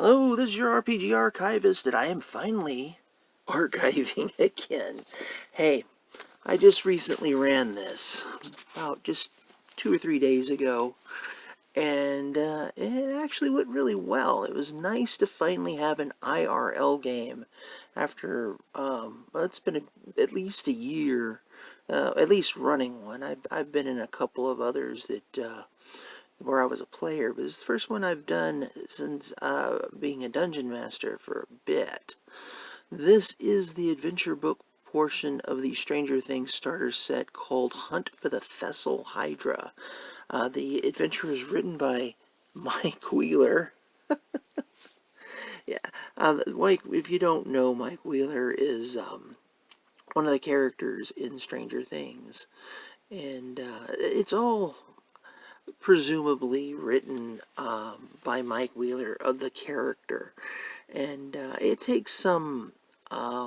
Hello, this is your RPG archivist, and I am finally archiving again. Hey, I just recently ran this, about just 2 or 3 days ago, and it actually went really well. It was nice to finally have an IRL game after, well, it's been at least a year, at least running one. I've been in a couple of others that, where I was a player, but this is the first one I've done since being a dungeon master for a bit. This is the adventure book portion of the Stranger Things starter set called Hunt for the Thessalhydra. The adventure is written by Mike Wheeler. Yeah, Mike, if you don't know, Mike Wheeler is one of the characters in Stranger Things, and it's all presumably written by Mike Wheeler of the character. And it takes some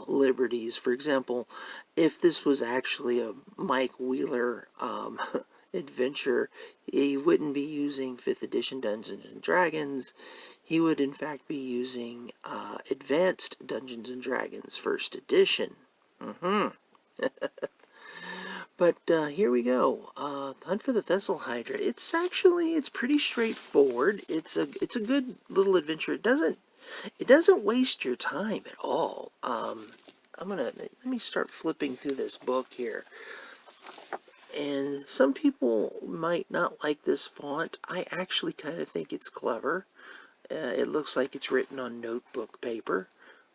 liberties. For example, if this was actually a Mike Wheeler adventure, he wouldn't be using 5th edition Dungeons and Dragons. He would in fact be using Advanced Dungeons and Dragons 1st edition. But here we go. Hunt for the Thessalhydra. It's pretty straightforward. It's a good little adventure. It doesn't waste your time at all. Let me start flipping through this book here. And some people might not like this font. I actually kind of think it's clever. It looks like it's written on notebook paper,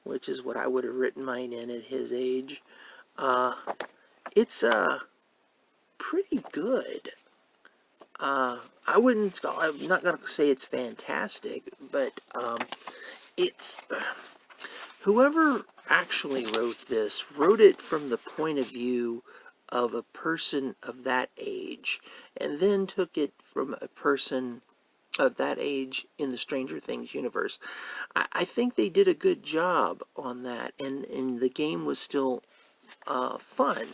which is what I would have written mine in at his age. It's pretty good. I'm not going to say it's fantastic, but it's whoever actually wrote it from the point of view of a person of that age, and then took it from a person of that age in the Stranger Things universe. I think they did a good job on that, and the game was still fun.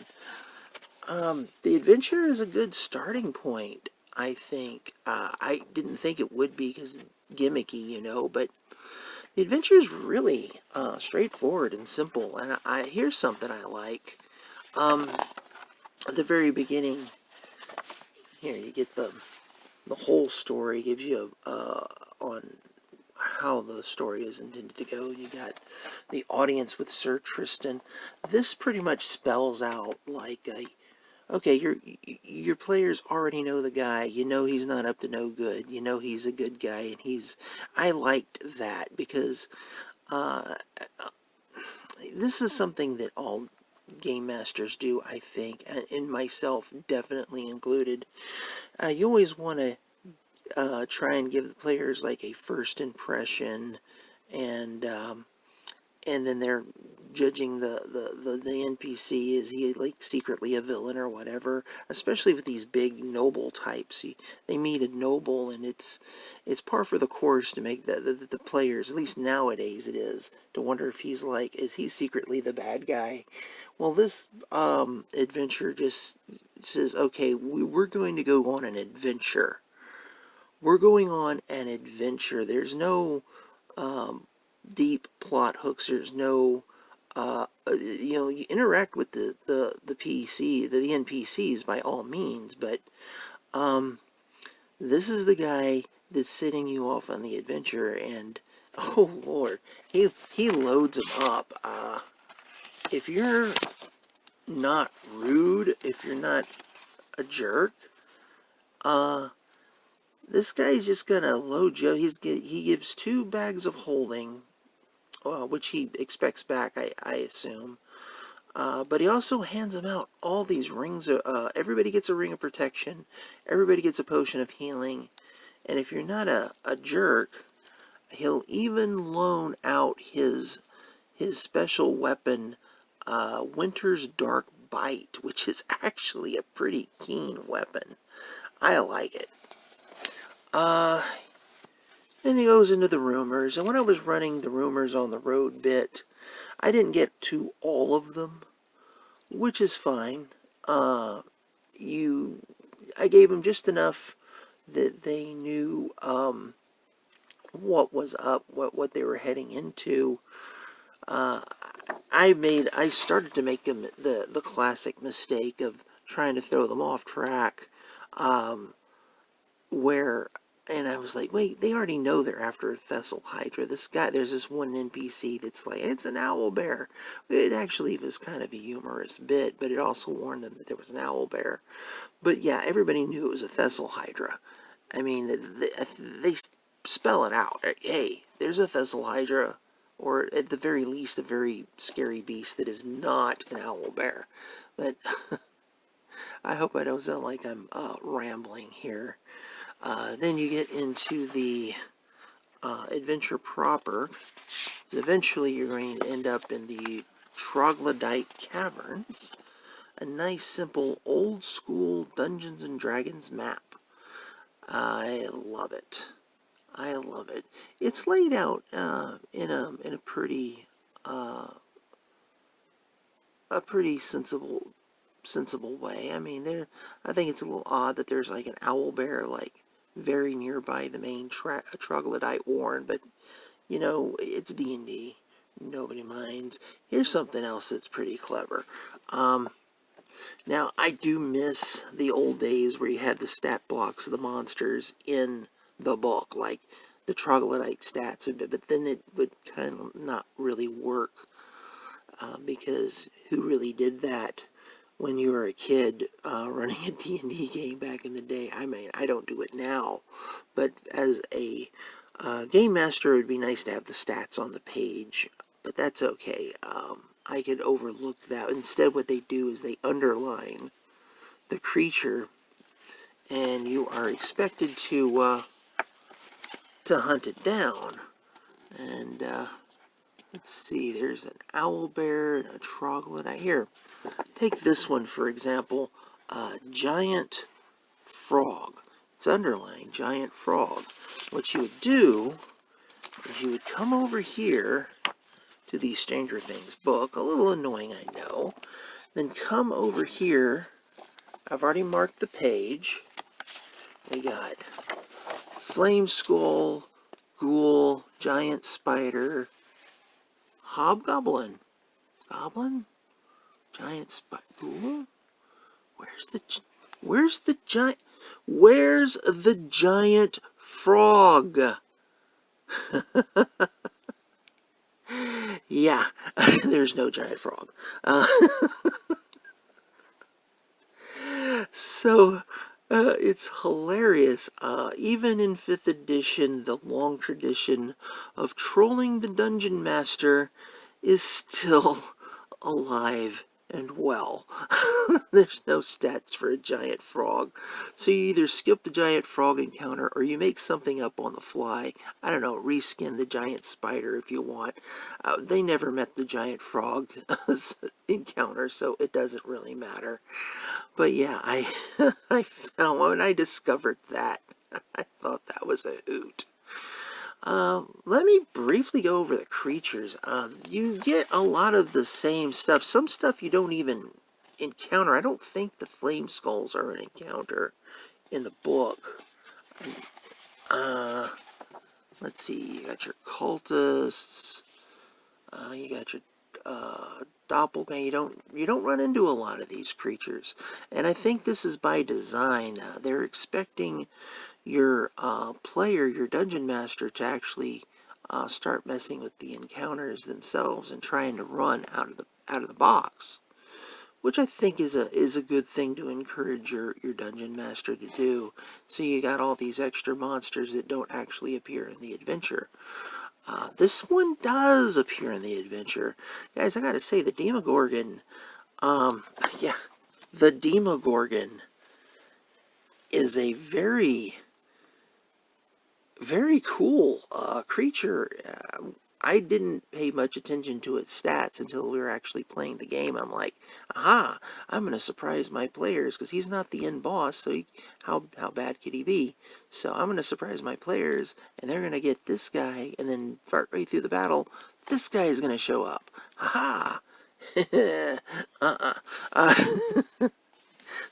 The adventure is a good starting point, I think. I didn't think it would be because gimmicky, but the adventure is really straightforward and simple. And here's something I like. At the very beginning, here you get the whole story, gives you on how the story is intended to go. You got the audience with Sir Tristan. This pretty much spells out like okay, your players already know the guy. You know he's not up to no good. You know he's a good guy, and I liked that because this is something that all game masters do, I think, and myself definitely included. You always want to try and give the players like a first impression, and then they're judging the NPC. Is he like secretly a villain or whatever? Especially with these big noble types, they meet a noble, and it's par for the course to make the players, at least nowadays it is, to wonder if is he secretly the bad guy? Well, this adventure just says, okay, we're going to go on an adventure. We're going on an adventure. There's no deep plot hooks. There's no, you interact with the NPCs by all means, but this is the guy that's setting you off on the adventure, and oh Lord, he loads them up. If you're not rude, if you're not a jerk, this guy's just gonna load you. He gives 2 bags of holding, which he expects back, I assume. But he also hands them out all these rings. Everybody gets a ring of protection. Everybody gets a potion of healing. And if you're not a jerk, he'll even loan out his special weapon, Winter's Dark Bite, which is actually a pretty keen weapon. I like it. Then he goes into the rumors, and when I was running the rumors on the road bit, I didn't get to all of them, which is fine. I gave them just enough that they knew what was up, what they were heading into. I started to make the classic mistake of trying to throw them off track, um, where, and I was like, wait, they already know they're after Thessalhydra. There's this one NPC that's like, it's an owl bear. It actually was kind of a humorous bit, but it also warned them that there was an owl bear. But yeah, everybody knew it was a Thessalhydra. I mean, they spell it out. Hey, there's a Thessalhydra, or at the very least, a very scary beast that is not an owl bear. But I hope I don't sound like I'm rambling here. Then you get into the adventure proper. Eventually, you're going to end up in the Troglodyte Caverns, a nice, simple, old-school Dungeons and Dragons map. I love it. I love it. It's laid out in a pretty sensible way. I mean, I think it's a little odd that there's like an owl bear like very nearby the main troglodyte warren, but you know, it's D&D. Nobody minds. Here's something else that's pretty clever. Now, I do miss the old days where you had the stat blocks of the monsters in the book, like the troglodyte stats, but then it would kind of not really work, because who really did that when you were a kid running a D&D game back in the day? I mean, I don't do it now, but as a game master, it would be nice to have the stats on the page, but that's okay. I could overlook that. Instead, what they do is they underline the creature, and you are expected to hunt it down. And let's see, there's an owl bear and a troglodyte. Here, take this one for example, giant frog. It's underlined, giant frog. What you would do is you would come over here to the Stranger Things book, a little annoying, I know. Then come over here. I've already marked the page. We got flame skull, ghoul, giant spider, hobgoblin, goblin, giant spider, ghoul. Where's the giant frog? Yeah, there's no giant frog. So it's hilarious. Even in 5th edition, the long tradition of trolling the dungeon master is still alive and well. There's no stats for a giant frog. So you either skip the giant frog encounter or you make something up on the fly. I don't know, reskin the giant spider if you want. They never met the giant frog encounter, so it doesn't really matter. But yeah, I found when I discovered that, I thought that was a hoot. Let me briefly go over the creatures. You get a lot of the same stuff. Some stuff you don't even encounter. I don't think the flame skulls are an encounter in the book. Let's see. You got your cultists. You got your doppelganger. You don't run into a lot of these creatures, and I think this is by design. They're expecting your player, your dungeon master, to actually start messing with the encounters themselves and trying to run out of the box, which I think is a good thing to encourage your dungeon master to do. So you got all these extra monsters that don't actually appear in the adventure. This one does appear in the adventure. Guys, I gotta say, the Demogorgon, yeah, the Demogorgon is a very, very cool creature. I didn't pay much attention to its stats until we were actually playing the game. I'm like, aha, I'm going to surprise my players, because he's not the end boss, so how bad could he be? So I'm going to surprise my players, and they're going to get this guy, and then right through the battle, this guy is going to show up. Haha!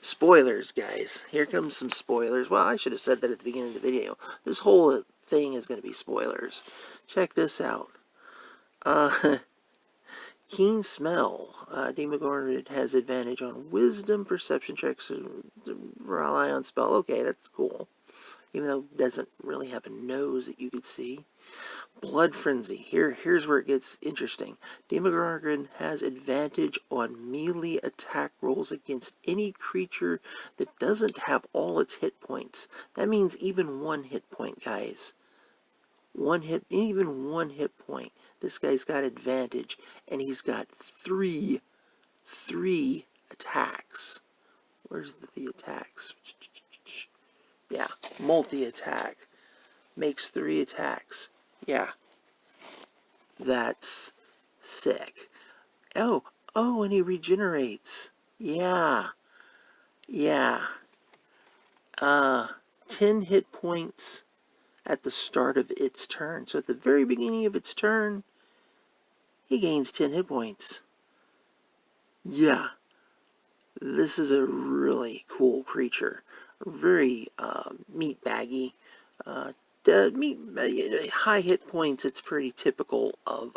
Spoilers, guys. Here comes some spoilers. Well, I should have said that at the beginning of the video. This whole thing is going to be spoilers. Check this out. Uh, Keen smell. Demogorgon has advantage on wisdom, perception checks, rely on spell. Okay, that's cool. Even though it doesn't really have a nose that you could see. Blood Frenzy. Here's where it gets interesting. Demogorgon has advantage on melee attack rolls against any creature that doesn't have all its hit points. That means even 1 hit point, guys. Even one hit point. This guy's got advantage, and he's got three attacks. Where's the attacks? Yeah, multi-attack. Makes 3 attacks. Yeah. That's sick. Oh, and he regenerates. Yeah. 10 hit points at the start of its turn. So at the very beginning of its turn, he gains 10 hit points. Yeah. This is a really cool creature. Very meat baggy. High hit points. It's pretty typical of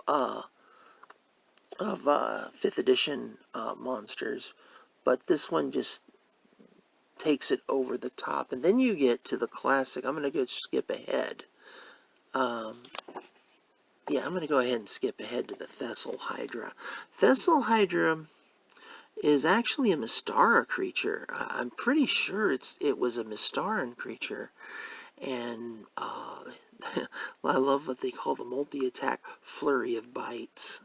5th edition monsters, but this one just takes it over the top. And then you get to the classic. I'm going to go skip ahead. Yeah, I'm going to go ahead and skip ahead to the Thessalhydra. Thessalhydra is actually a Mystara creature. I'm pretty sure it was a Mystaran creature. And I love what they call the multi-attack flurry of bites.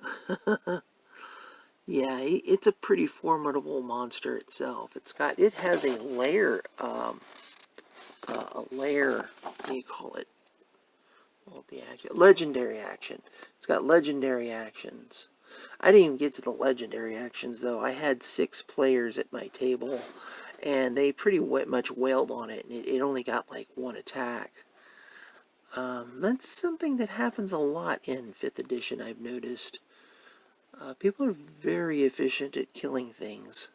Yeah, it's a pretty formidable monster itself. It has a lair, what do you call it? Multi-action, legendary action. It's got legendary actions. I didn't even get to the legendary actions, though. I had 6 players at my table, and they pretty much wailed on it, and it only got like 1 attack. That's something that happens a lot in 5th edition, I've noticed. People are very efficient at killing things.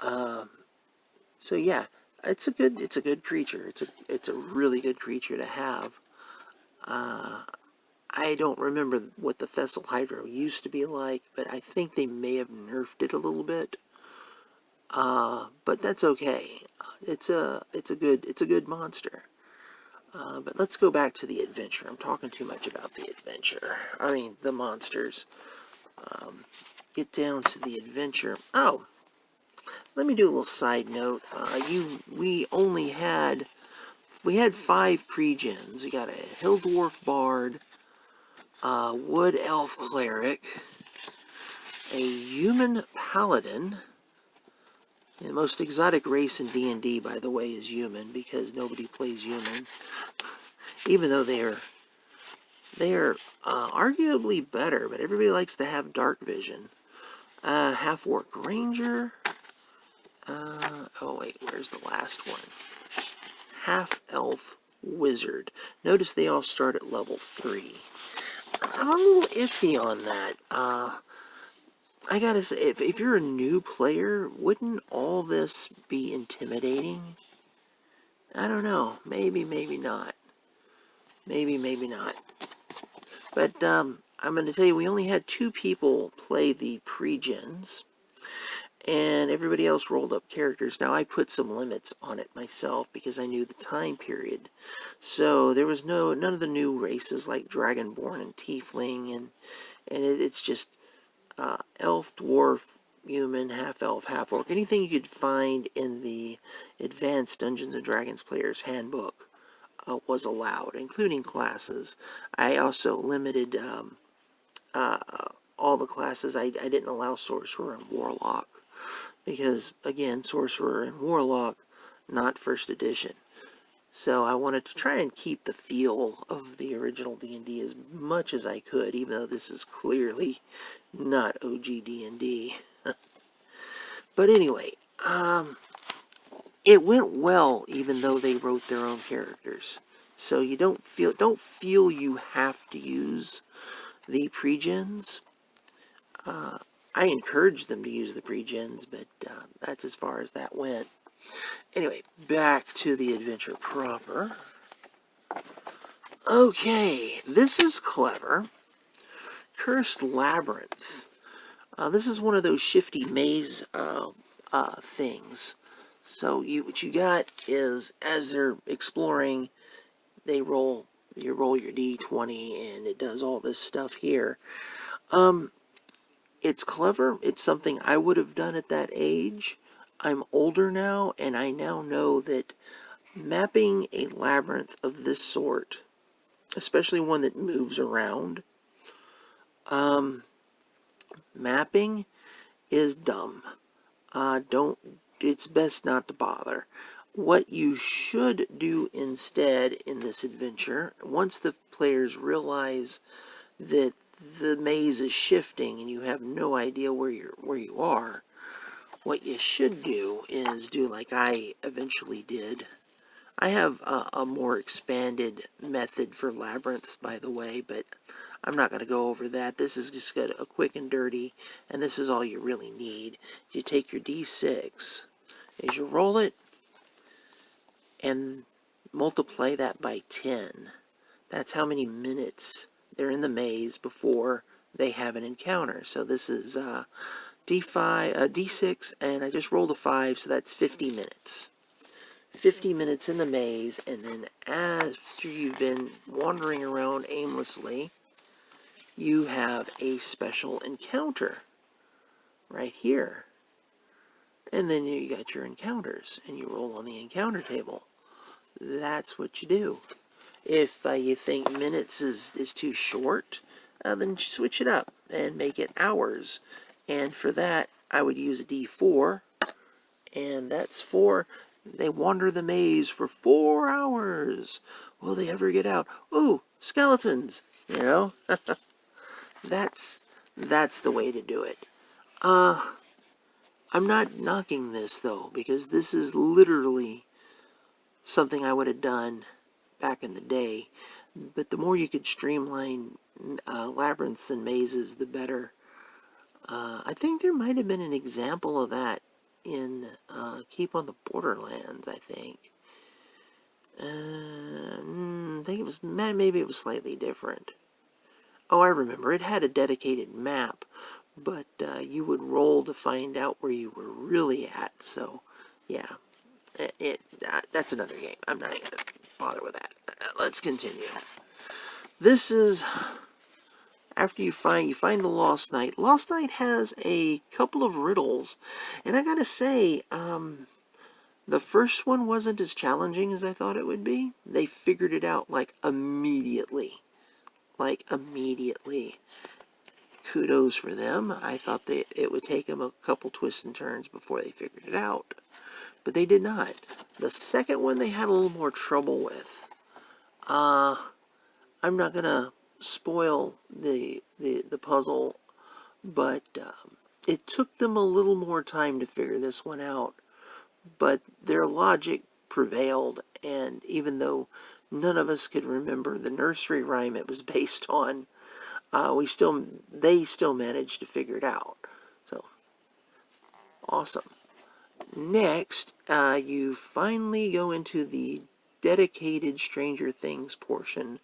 So yeah, it's a good creature. It's a really good creature to have. I don't remember what the Thessalhydra used to be like, but I think they may have nerfed it a little bit. But that's okay. It's a good monster. But let's go back to the adventure. I'm talking too much about the adventure. I mean, the monsters. Get down to the adventure. Oh, let me do a little side note. We had 5 pre-gens. We got a Hill Dwarf Bard, Wood Elf Cleric, a Human Paladin. The most exotic race in D&D, by the way, is human, because nobody plays human. Even though they are arguably better, but everybody likes to have dark vision. Half-Orc Ranger. Oh wait, where's the last one? Half-Elf Wizard. Notice they all start at level 3. I'm a little iffy on that. I gotta say, if you're a new player, wouldn't all this be intimidating? I don't know. Maybe not. Maybe not. But I'm going to tell you, we only had 2 people play the pre-gens, and everybody else rolled up characters. Now, I put some limits on it myself because I knew the time period. So there was none of the new races like Dragonborn and Tiefling, and it's just elf, dwarf, human, half-elf, half-orc. Anything you could find in the Advanced Dungeons & Dragons Player's Handbook was allowed, including classes. I also limited all the classes. I didn't allow Sorcerer and Warlock, because, again, Sorcerer and Warlock, not 1st edition. So I wanted to try and keep the feel of the original D&D as much as I could, even though this is clearly not OG D&D. But anyway, it went well, even though they wrote their own characters. So you don't feel you have to use the pre-gens. I encouraged them to use the pre-gens, but that's as far as that went. Anyway, back to the adventure proper. Okay, this is clever. Cursed Labyrinth. This is one of those shifty maze things. So what you got is, as they're exploring, you roll your d20 and it does all this stuff here. It's clever. It's something I would have done at that age. I'm older now, and I now know that mapping a labyrinth of this sort, especially one that moves around, mapping is dumb. Don't. It's best not to bother. What you should do instead in this adventure, once the players realize that the maze is shifting and you have no idea where you are, what you should do is do like I eventually did. I have a more expanded method for labyrinths, by the way, but I'm not going to go over that. This is just a quick and dirty, and this is all you really need. You take your d6, as you roll it, and multiply that by 10. That's how many minutes they're in the maze before they have an encounter. So this is d6, and I just rolled a 5, so that's 50 minutes. 50 minutes in the maze, and then after you've been wandering around aimlessly, you have a special encounter right here. And then you got your encounters, and you roll on the encounter table. That's what you do. If you think minutes is too short, then switch it up and make it hours. And for that, I would use a d4, and that's 4. They wander the maze for 4 hours. Will they ever get out? Ooh, skeletons, you know? That's the way to do it. I'm not knocking this, though, because this is literally something I would have done back in the day. But the more you could streamline labyrinths and mazes, the better. I think there might have been an example of that in Keep on the Borderlands, I think. I think it was, maybe it was slightly different. Oh, I remember. It had a dedicated map, but you would roll to find out where you were really at. So, yeah, that's another game. I'm not going to bother with that. Let's continue. This is after you find the Lost Knight. Lost Knight has a couple of riddles, and I gotta say, the first one wasn't as challenging as I thought it would be. They figured it out like immediately. Kudos for them. I thought it would take them a couple twists and turns before they figured it out, but they did not. The second one they had a little more trouble with. I'm not gonna spoil the puzzle, but it took them a little more time to figure this one out. But their logic prevailed, and even though none of us could remember the nursery rhyme it was based on, they still managed to figure it out. So awesome. Next, you finally go into the dedicated Stranger Things portion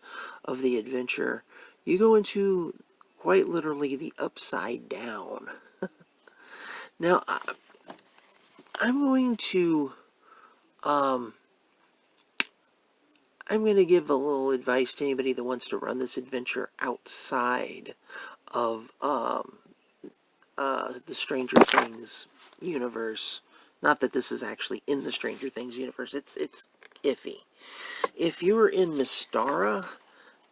of the adventure. You go into quite literally the upside down. Now, I'm going to give a little advice to anybody that wants to run this adventure outside of the Stranger Things universe. Not that this is actually in the Stranger Things universe. It's iffy. If you are in Mystara,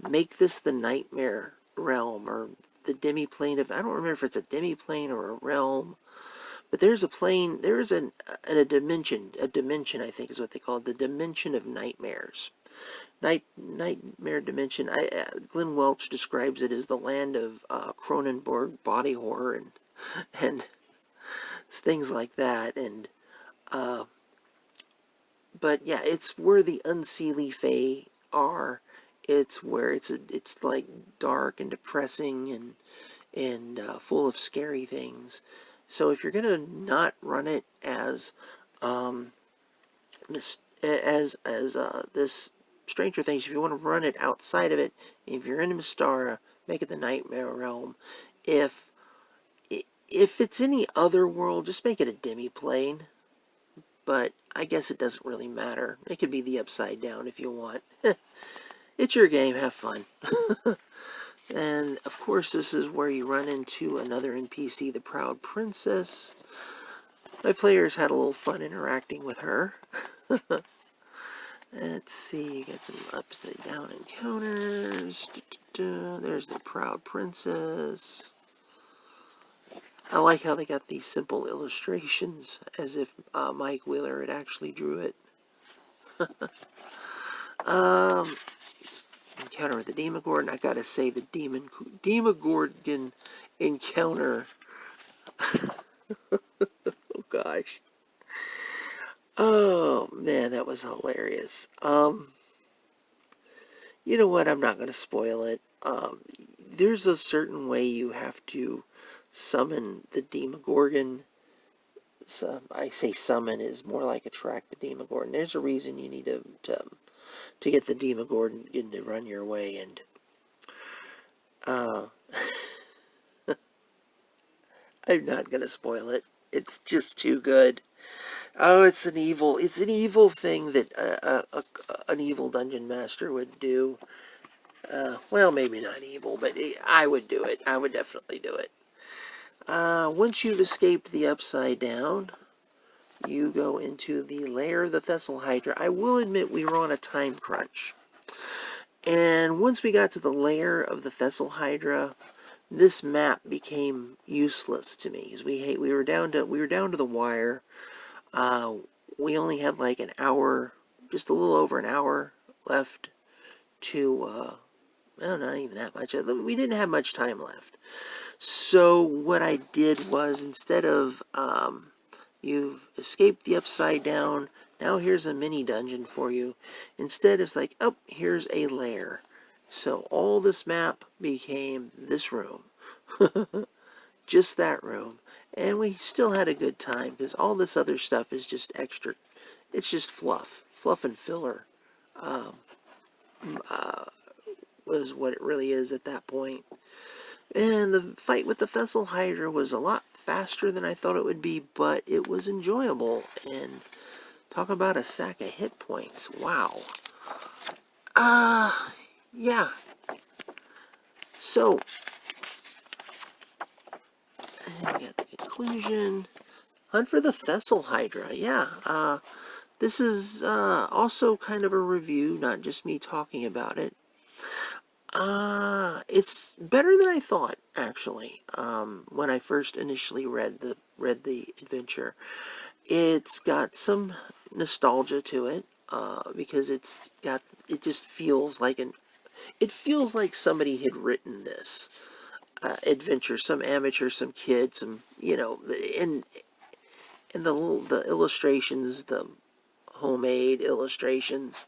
make this the Nightmare Realm, or the demi-plane of... I don't remember if it's a demi-plane or a realm. But there's a plane... There's a dimension. A dimension, I think is what they call it. The Dimension of Nightmares. Nightmare Dimension. Glenn Welch describes it as the land of Cronenberg body horror and things like that. And but yeah, it's where the Unseelie Fae are. It's where it's like dark and depressing and full of scary things. So if you're gonna not run it as this Stranger Things, if you want to run it outside of it, if you're in Mystara, make it the Nightmare Realm. If it's any other world, just make it a demi-plane. But I guess it doesn't really matter. It could be the Upside Down if you want. It's your game, have fun. And, of course, this is where you run into another NPC, the Proud Princess. My players had a little fun interacting with her. Let's see, got some upside down encounters. There's the Proud Princess. I like how they got these simple illustrations, as if Mike Wheeler had actually drew it. Encounter with the Demogorgon. I gotta say, the Demogorgon encounter. Oh gosh. Oh man, that was hilarious. You know what? I'm not gonna spoil it. There's a certain way you have to summon the Demogorgon. So I say summon is more like attract the Demogorgon. There's a reason you need to get the Demogorgon to run your way, and I'm not gonna spoil it. It's just too good. Oh, it's an evil thing that an evil dungeon master would do. Well, maybe not evil, but I would do it. I would definitely do it. Once you've escaped the Upside Down, you go into the lair of the Thessalhydra. I will admit we were on a time crunch. And once we got to the lair of the Thessalhydra, this map became useless to me. Because we were down to the wire. We only had like an hour, just a little over an hour left to, well, not even that much. We didn't have much time left. So what I did was, instead of, you've escaped the Upside Down, now here's a mini dungeon for you. Instead, it's like, oh, here's a lair. So all this map became this room. Just that room. And we still had a good time, because all this other stuff is just extra. It's just fluff. Fluff and filler. Was what it really is at that point. And the fight with the Thessalhydra was a lot faster than I thought it would be, but it was enjoyable. And talk about a sack of hit points. Wow. Yeah. So, we got the conclusion. Hunt for the Thessalhydra. Yeah. This is also kind of a review, not just me talking about it. It's better than I thought, actually. When I first initially read the adventure, it's got some nostalgia to it, because it just feels like it feels like somebody had written this adventure, some amateur, some kid, some, and the illustrations, the homemade illustrations.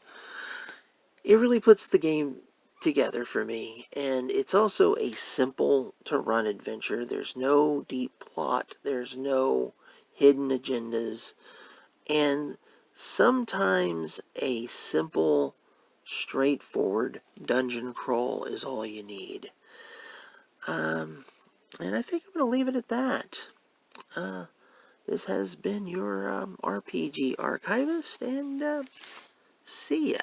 It really puts the game together for me, and it's also a simple to run adventure. There's no deep plot, there's no hidden agendas, and sometimes a simple, straightforward dungeon crawl is all you need. And I think I'm going to leave it at that. This has been your RPG Archivist, and see ya.